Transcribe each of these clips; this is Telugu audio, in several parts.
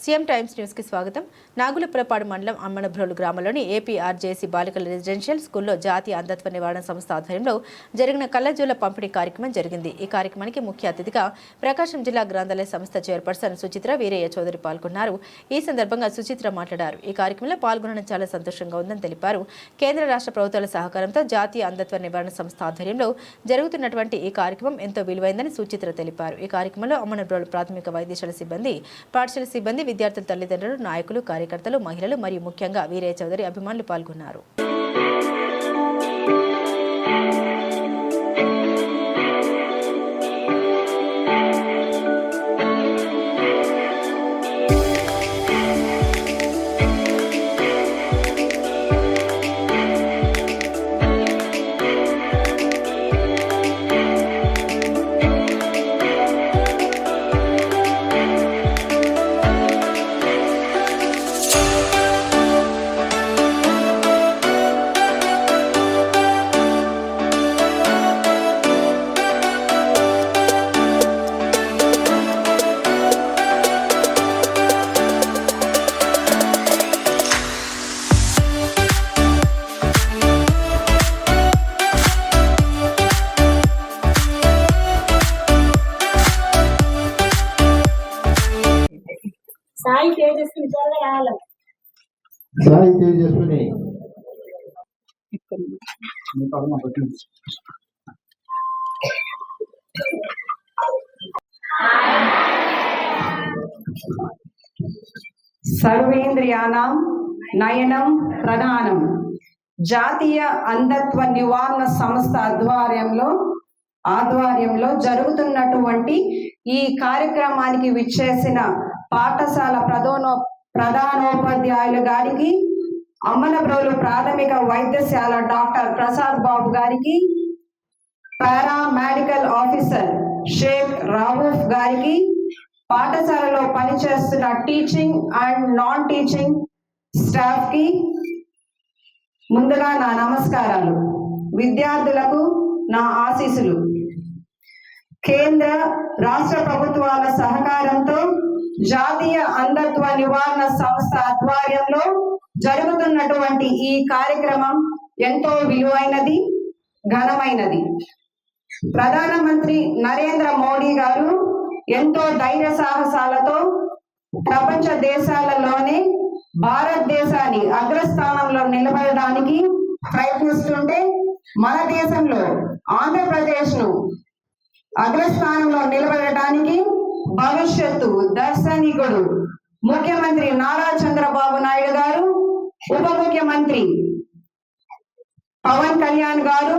సీఎం టైమ్స్ న్యూస్ కి స్వాగతం. నాగులపురపాడు మండలం అమ్మనబ్రోలు గ్రామంలోని ఏపీఆర్జేసీ బాలికల రెసిడెన్షియల్ స్కూల్లో జాతీయ అంధత్వ నివారణ సంస్థ ఆధ్వర్యంలో జరిగిన కళ్ళజోళ్ల పంపిణీ కార్యక్రమం జరిగింది. ఈ కార్యక్రమానికి ముఖ్య అతిథిగా ప్రకాశం జిల్లా గ్రంథాలయ సంస్థ చైర్పర్సన్ సుచిత్ర వీరయ్య చౌదరి పాల్గొన్నారు. ఈ సందర్భంగా సుచిత్ర మాట్లాడారు. ఈ కార్యక్రమంలో పాల్గొనడం చాలా సంతోషంగా ఉందని తెలిపారు. కేంద్ర రాష్ట్ర ప్రభుత్వాల సహకారంతో జాతీయ అంధత్వ నివారణ సంస్థ ఆధ్వర్యంలో జరుగుతున్నటువంటి ఈ కార్యక్రమం ఎంతో విలువైందని సుచిత్ర తెలిపారు. ఈ కార్యక్రమంలో అమ్మనబ్రోలు ప్రాథమిక వైద్యశాల సిబ్బంది, పాఠశాల సిబ్బంది, విద్యార్థుల తల్లిదండ్రులు, నాయకులు, కార్యకర్తలు, మహిళలు మరియు ముఖ్యంగా వీరయ్య చౌదరి అభిమానులు పాల్గొన్నారు. సాయి తేజస్విని సర్వేంద్రియాణం నయనం ప్రధానం జాతీయ అంధత్వ నివారణ సంస్థ ఆధ్వర్యంలో జరుగుతున్నటువంటి ఈ కార్యక్రమానికి విచ్చేసిన పాఠశాల ప్రధానోపాధ్యాయులు గారికి, అమ్మనబ్రోలు ప్రాథమిక వైద్యశాల డాక్టర్ ప్రసాద్ బాబు గారికి, పారామెడికల్ ఆఫీసర్ షేక్ రావూఫ్ గారికి, పాఠశాలలో పనిచేస్తున్న teaching and non teaching staff కి ముందుగా నా నమస్కారాలు. విద్యార్థులకు నా ఆశీస్సులు. కేంద్ర రాష్ట్ర ప్రభుత్వాల సహకారంతో జాతీయ అంధత్వ నివారణ సంస్థ ఆధ్వర్యంలో జరుగుతున్నటువంటి ఈ కార్యక్రమం ఎంతో విలువైనది, ఘనమైనది. ప్రధానమంత్రి నరేంద్ర మోడీ గారు ఎంతో ధైర్య సాహసాలతో ప్రపంచ దేశాలలోనే భారతదేశాన్ని అగ్రస్థానంలో నిలబడడానికి ప్రయత్నిస్తుంటే, మన దేశంలో ఆంధ్రప్రదేశ్ ను అగ్రస్థానంలో నిలబడడానికి భవిష్యత్తు దర్శనికుడు ముఖ్యమంత్రి నారా చంద్రబాబు నాయుడు గారు, ఉప ముఖ్యమంత్రి పవన్ కళ్యాణ్ గారు,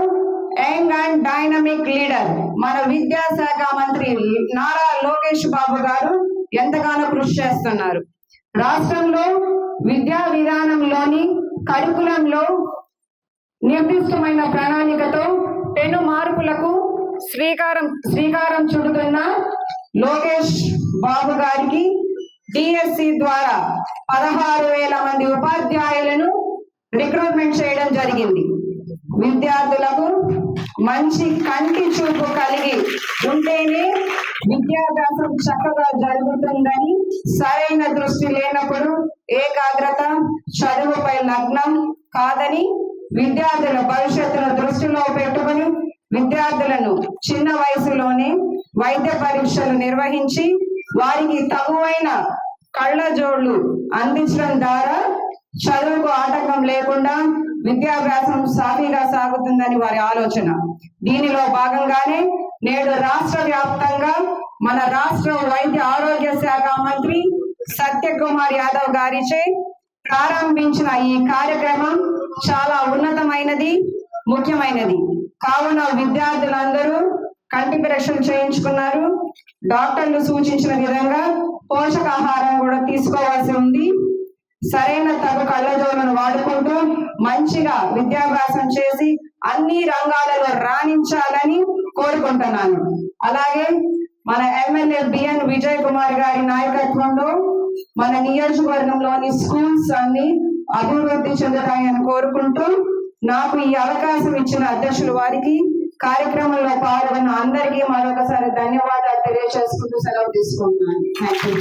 యంగ్ అండ్ డైనమిక్ లీడర్ మన విద్యాశాఖ మంత్రి నారా లోకేష్ బాబు గారు ఎంతగానో కృషి చేస్తున్నారు. రాష్ట్రంలో విద్యా విధానంలోని కరికులంలో నిర్దిష్టమైన ప్రణాళికతో పెను మార్పులకు శ్రీకారం చుడుతున్న లోకేష్ బాబు గారికి డిఎస్సి ద్వారా 16,000 మంది ఉపాధ్యాయులను రిక్రూట్మెంట్ చేయడం జరిగింది. విద్యార్థులకు మంచి కంటి చూపు కలిగి ఉంటేనే విద్యాభ్యాసం చక్కగా జరుగుతుందని, సరైన దృష్టి లేనప్పుడు ఏకాగ్రత, చదువుపై లగ్నం కాదని, విద్యార్థుల భవిష్యత్తును దృష్టిలో పెట్టుకుని విద్యార్థులను చిన్న వయసులోనే వైద్య పరీక్షలు నిర్వహించి వారికి తగువైన కళ్ళజోళ్లు అందించడం ద్వారా చదువుకు ఆటంకం లేకుండా విద్యాభ్యాసం సాఫీగా సాగుతుందని వారి ఆలోచన. దీనిలో భాగంగానే నేడు రాష్ట్ర వ్యాప్తంగా మన రాష్ట్ర వైద్య ఆరోగ్య శాఖ మంత్రి సత్యకుమార్ యాదవ్ గారిచే ప్రారంభించిన ఈ కార్యక్రమం చాలా ఉన్నతమైనది, ముఖ్యమైనది. కావున విద్యార్థులందరూ కంటి పరీక్షలు చేయించుకున్నారు. డాక్టర్లు సూచించిన విధంగా పోషకాహారం కూడా తీసుకోవాల్సి ఉంది. సరైన తగు కళ్ళజోలను వాడుకుంటూ మంచిగా విద్యాభ్యాసం చేసి అన్ని రంగాలలో రాణించాలని కోరుకుంటున్నాను. అలాగే మన ఎమ్మెల్యే బిఎన్ విజయ్ కుమార్ గారి నాయకత్వంలో మన నియోజకవర్గంలోని స్కూల్స్ అన్ని అభివృద్ధి చెందుతాయని కోరుకుంటూ, నాకు ఈ అవకాశం ఇచ్చిన అధ్యక్షులు వారికి, కార్యక్రమంలో పాల్గొన్న అందరికీ మరొకసారి ధన్యవాదాలు తెలియజేసుకుంటూ సెలవు తీసుకుంటున్నాను. Thank you.